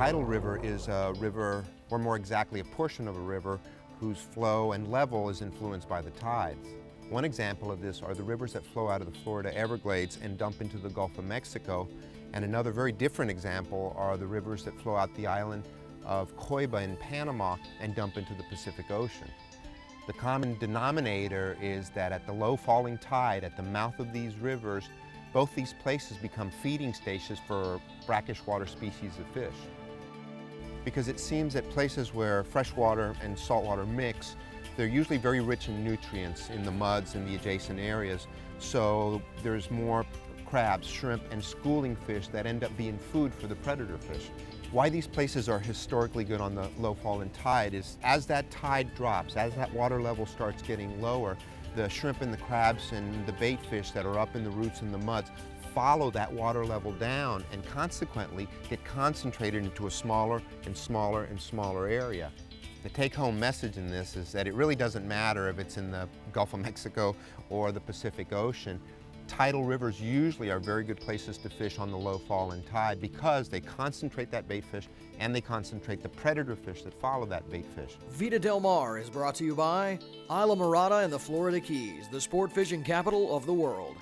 tidal river is a river, or more exactly a portion of a river, whose flow and level is influenced by the tides. One example of this are the rivers that flow out of the Florida Everglades and dump into the Gulf of Mexico. And another very different example are the rivers that flow out the island of Coiba in Panama and dump into the Pacific Ocean. The common denominator is that at the low falling tide at the mouth of these rivers, both these places become feeding stations for brackish water species of fish. Because it seems that places where freshwater and saltwater mix, they're usually very rich in nutrients in the muds and the adjacent areas. So there's more crabs, shrimp, and schooling fish that end up being food for the predator fish. Why these places are historically good on the low falling tide is as that tide drops, as that water level starts getting lower, the shrimp and the crabs and the bait fish that are up in the roots and the muds follow that water level down and consequently get concentrated into a smaller and smaller and smaller area. The take-home message in this is that it really doesn't matter if it's in the Gulf of Mexico or the Pacific Ocean. Tidal rivers usually are very good places to fish on the low falling tide because they concentrate that bait fish and they concentrate the predator fish that follow that bait fish. Vida Del Mar is brought to you by Isla Mirada and the Florida Keys, the sport fishing capital of the world.